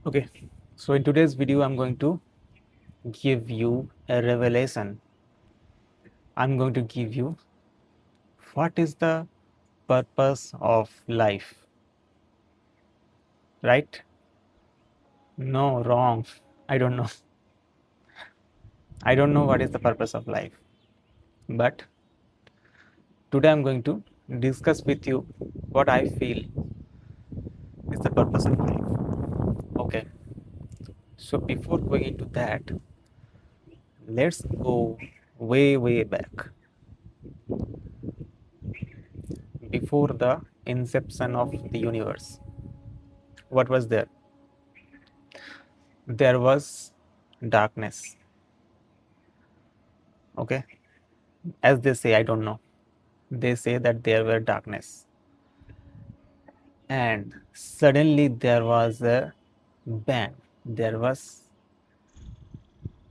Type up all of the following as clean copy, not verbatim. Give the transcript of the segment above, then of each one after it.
Okay, so in today's video, I'm going to give you a revelation. I'm going to give you what is the purpose of life, right? No, wrong. I don't know. I don't know what is the purpose of life. But today I'm going to discuss with you what I feel is the purpose of life. Okay, so before going into that, let's go way, way back before the inception of the universe. What was there? There was darkness. Okay, as they say, I don't know. They say that there were darkness, and suddenly there was a bang. There was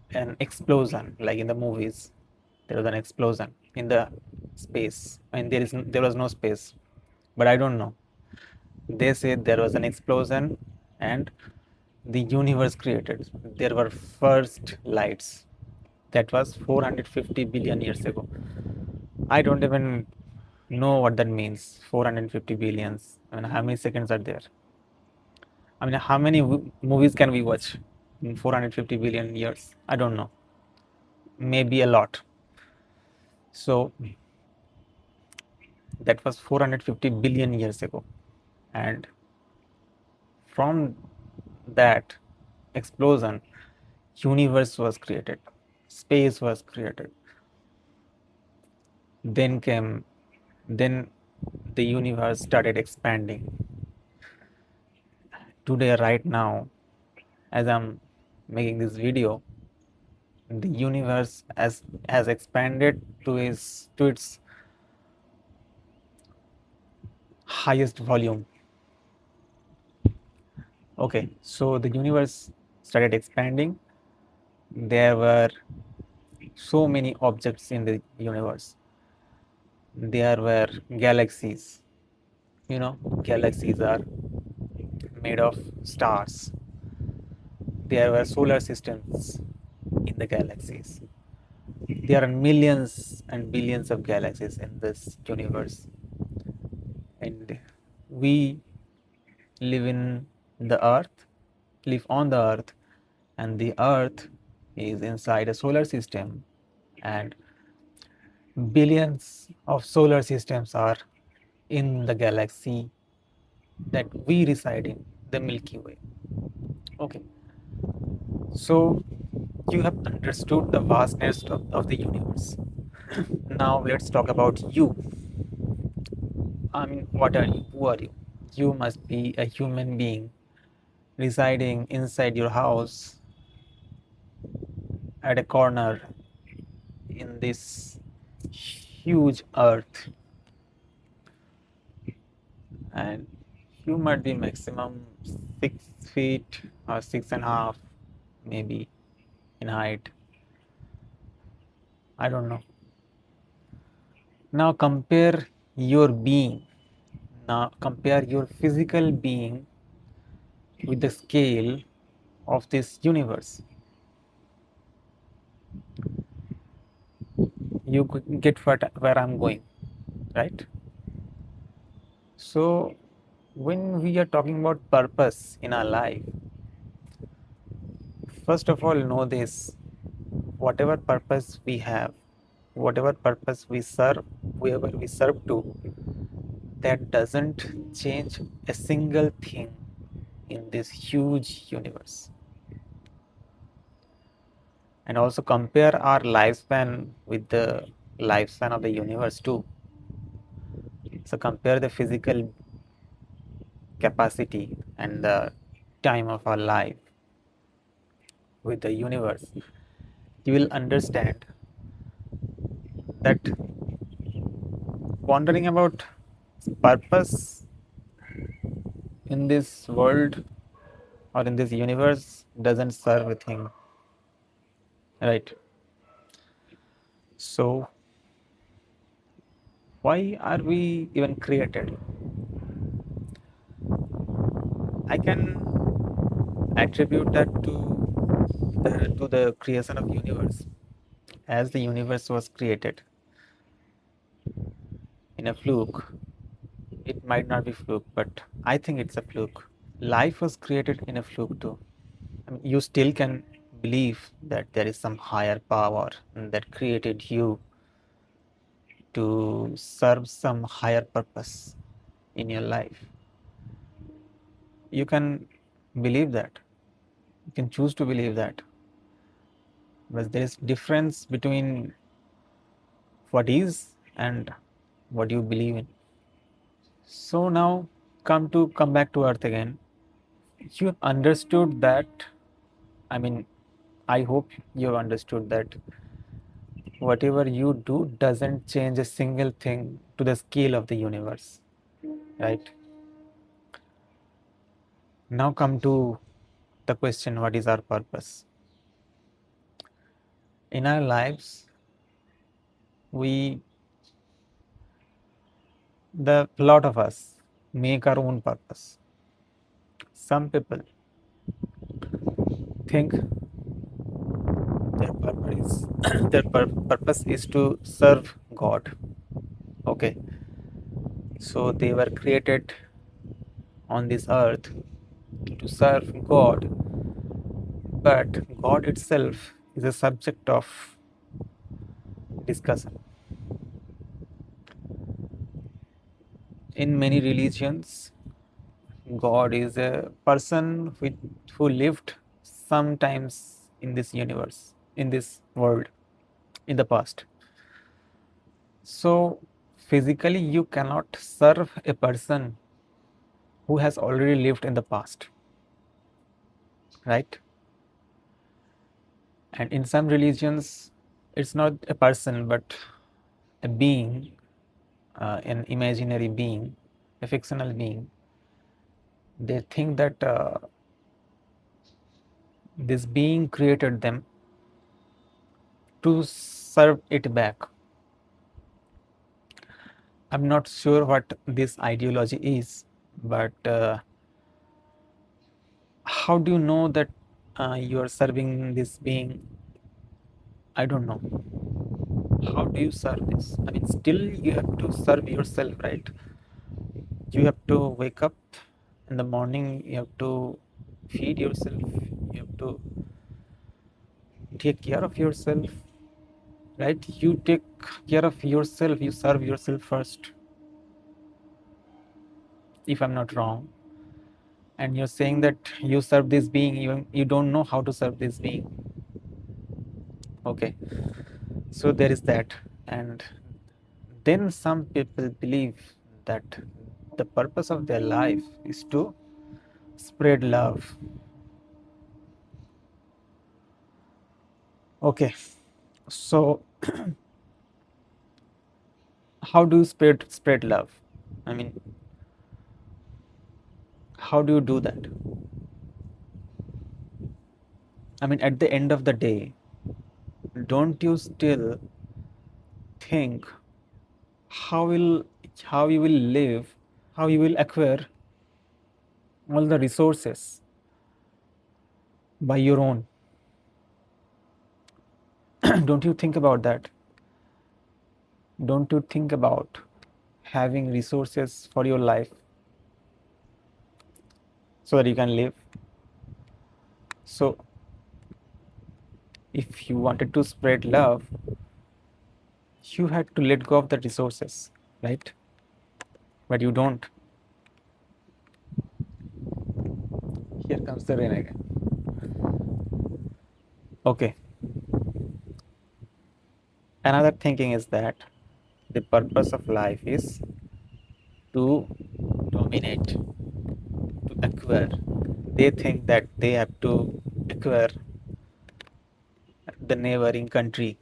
an explosion, like in the movies. There was an explosion in the space, and there was no space, but I don't know. They say there was an explosion, and the universe created. There were first lights. That was 450 billion years ago. I don't even know what that means. 450 billions. I mean, how many seconds are there? I mean, how many movies can we watch in 450 billion years? I don't know. Maybe a lot. So that was 450 billion years ago. And from that explosion, universe was created. Space was created. Then came, then the universe started expanding. Today, right now, as I'm making this video, the universe has expanded to its highest volume. Okay, so the universe started expanding. There were so many objects in the universe. There were galaxies. Galaxies are made of stars. There were solar systems in the galaxies. There are millions and billions of galaxies in this universe, and we live in the earth, live on the earth, and the earth is inside a solar system, and billions of solar systems are in the galaxy that we reside in, the Milky Way. Okay, so you have understood the vastness of the universe. Now let's talk about you. I mean, what are you? Who are you? You must be a human being residing inside your house at a corner in this huge earth, and you might be maximum 6 feet or 6.5, maybe, in height. I don't know. Now compare your being. Now compare your physical being with the scale of this universe. You could get where I'm going, right? So when we are talking about purpose in our life, first of all, know this: whatever purpose we have, whatever purpose we serve, whoever we serve to, that doesn't change a single thing in this huge universe. And also compare our lifespan with the lifespan of the universe too. So compare the physical capacity and the time of our life with the universe. You will understand that wondering about purpose in this world or in this universe doesn't serve a thing, right? So why are we even created? I can attribute that to the creation of universe. As the universe was created in a fluke, it might not be fluke, but I think it's a fluke. Life was created in a fluke too. I mean, you still can believe that there is some higher power that created you to serve some higher purpose in your life. You can believe that. You can choose to believe that. But there is difference between what is and what you believe in. So now come back to earth again. You understood that, I mean, I hope you have understood that whatever you do doesn't change a single thing to the scale of the universe, right? Now come to the question, what is our purpose? In our lives, we, the lot of us, make our own purpose. Some people think their purpose is purpose is to serve God. Okay, so they were created on this earth to serve God, but God itself is a subject of discussion. In many religions, God is a person who lived sometimes in this universe, in this world, in the past. So, physically, you cannot serve a person who has already lived in the past, right? And in some religions, it's not a person but a being, an imaginary being, a fictional being. They think that this being created them to serve it back. I'm not sure what this ideology is, but how do you know that you are serving this being? I don't know. How do you serve this? I mean, still you have to serve yourself, right? You have to wake up in the morning, you have to feed yourself, you have to take care of yourself, right? You take care of yourself, you serve yourself first, if I'm not wrong. And you're saying that you serve this being, you don't know how to serve this being. Okay, so there is that. And then some people believe that the purpose of their life is to spread love. Okay, so how do you spread love? I mean, how do you do that? I mean, at the end of the day, don't you still think how will how you will live, how you will acquire all the resources by your own? Don't you think about that? Don't you think about having resources for your life so that you can live? So if you wanted to spread love, you had to let go of the resources, right? But you don't. Here comes the rain again. Okay. Another thinking is that the purpose of life is to dominate, to acquire. They think that they have to acquire the neighboring country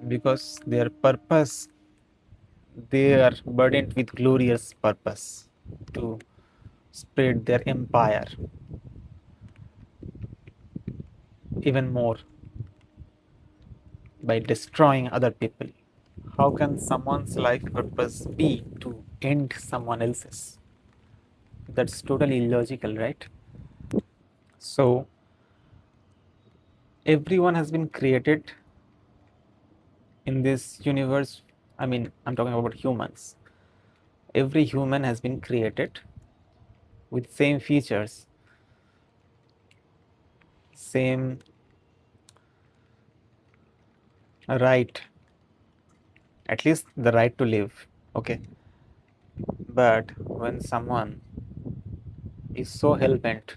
because their purpose, they are burdened with glorious purpose to spread their empire even more by destroying other people. How can someone's life purpose be to end someone else's? That's totally illogical, right? So everyone has been created in this universe. I mean, I'm talking about humans. Every human has been created with same features, same right, at least the right to live. Okay. But when someone is so hell bent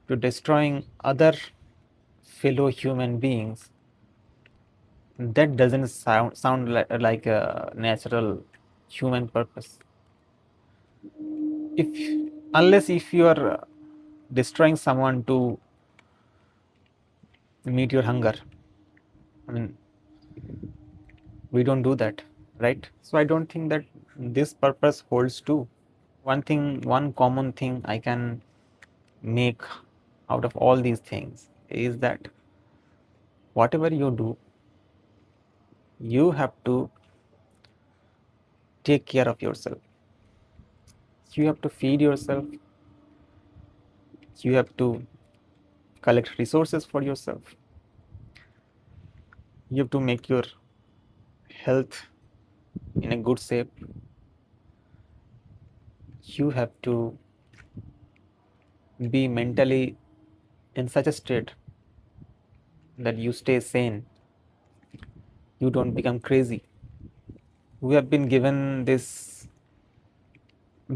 to destroying other fellow human beings, that doesn't sound like a natural human purpose. If unless if you are destroying someone to meet your hunger, I mean, we don't do that, right? So I don't think that this purpose holds true. One common thing I can make out of all these things is that whatever you do, you have to take care of yourself. You have to feed yourself. You have to collect resources for yourself. You have to make your health in a good shape. You have to be mentally in such a state that you stay sane. You don't become crazy. We have been given this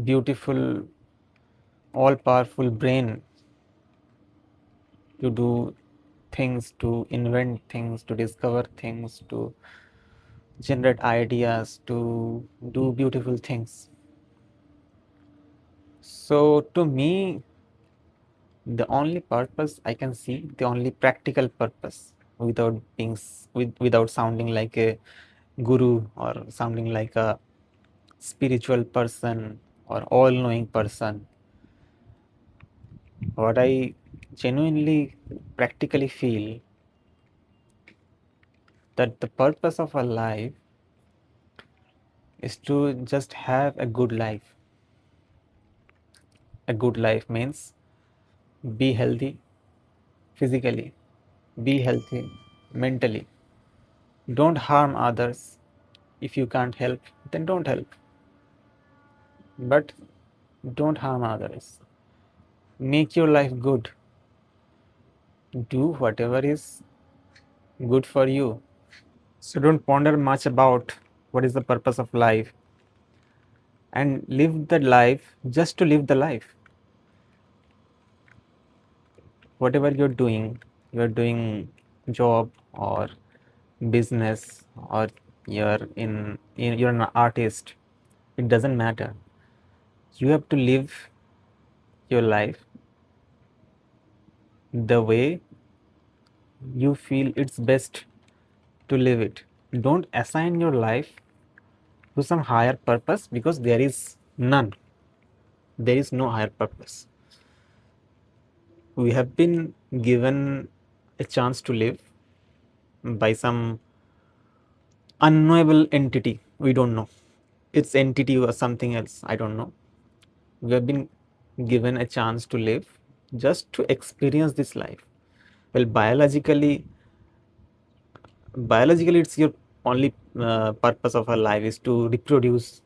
beautiful, all powerful brain to do things, to invent things, to discover things, to generate ideas, to do beautiful things. So, to me, the only purpose I can see, the only practical purpose, without sounding like a guru or sounding like a spiritual person or all-knowing person, what I genuinely practically feel that the purpose of a life is to just have a good life. A good life means be healthy physically, be healthy mentally. Don't harm others. If you can't help, then don't help. But don't harm others. Make your life good. Do whatever is good for you. So don't ponder much about what is the purpose of life and live the life just to live the life. Whatever you're doing job or business, or you're an artist, it doesn't matter. You have to live your life the way you feel it's best to live it. Don't assign your life to some higher purpose, because there is none. There is no higher purpose. We have been given a chance to live by some unknowable entity. We don't know. It's entity or something else. I don't know. We have been given a chance to live just to experience this life. Well, biologically it's your only purpose of our life is to reproduce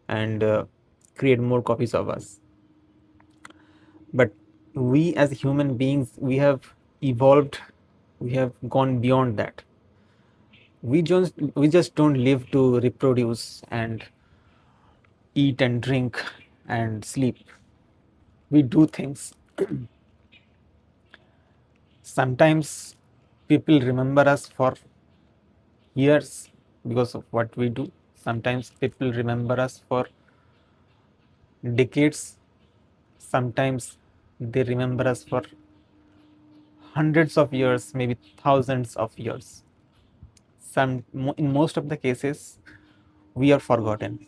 and create more copies of us. But we as human beings, we have evolved, we have gone beyond that. We just don't live to reproduce and eat and drink and sleep. We do things. Sometimes people remember us for years because of what we do. Sometimes people remember us for decades. Sometimes they remember us for hundreds of years, maybe thousands of years. In most of the cases, we are forgotten.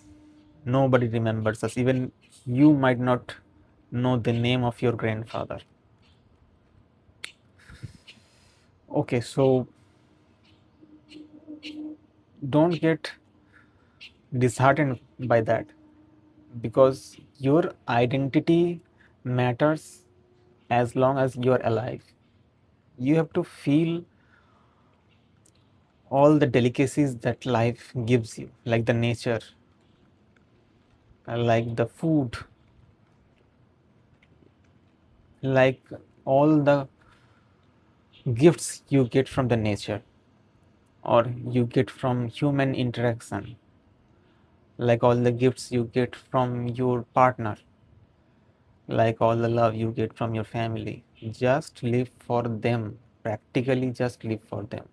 Nobody remembers us. Even you might not know the name of your grandfather. Okay, so don't get disheartened by that. because your identity matters as long as you are alive. You have to feel all the delicacies that life gives you, like the nature, like the food, like all the gifts you get from the nature or you get from human interaction, like all the gifts you get from your partner, like all the love you get from your family. Just live for them, practically just live for them.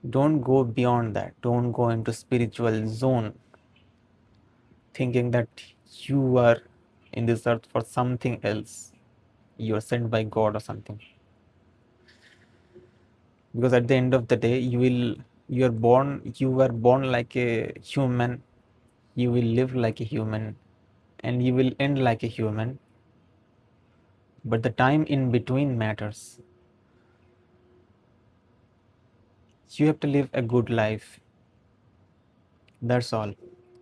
Don't go beyond that. Don't go into spiritual zone thinking that you are in this earth for something else. You are sent by God or something. Because at the end of the day, you were born like a human, you will live like a human, and you will end like a human. But the time in between matters. You have to live a good life. That's all.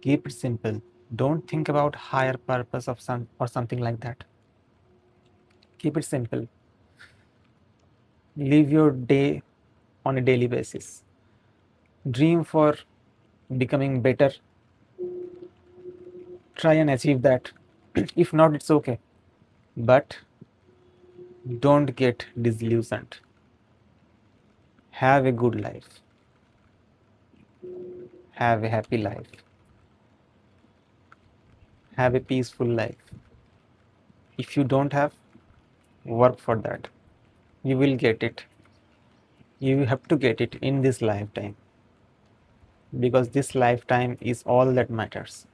Keep it simple. Don't think about higher purpose of some or something like that. Keep it simple. Live your day on a daily basis. Dream for becoming better. Try and achieve that. If not, it's okay. But don't get disillusioned. Have a good life. Have a happy life. Have a peaceful life. If you don't have, work for that. You will get it. You have to get it in this lifetime because this lifetime is all that matters.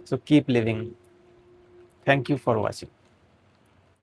So keep living. Thank you for watching.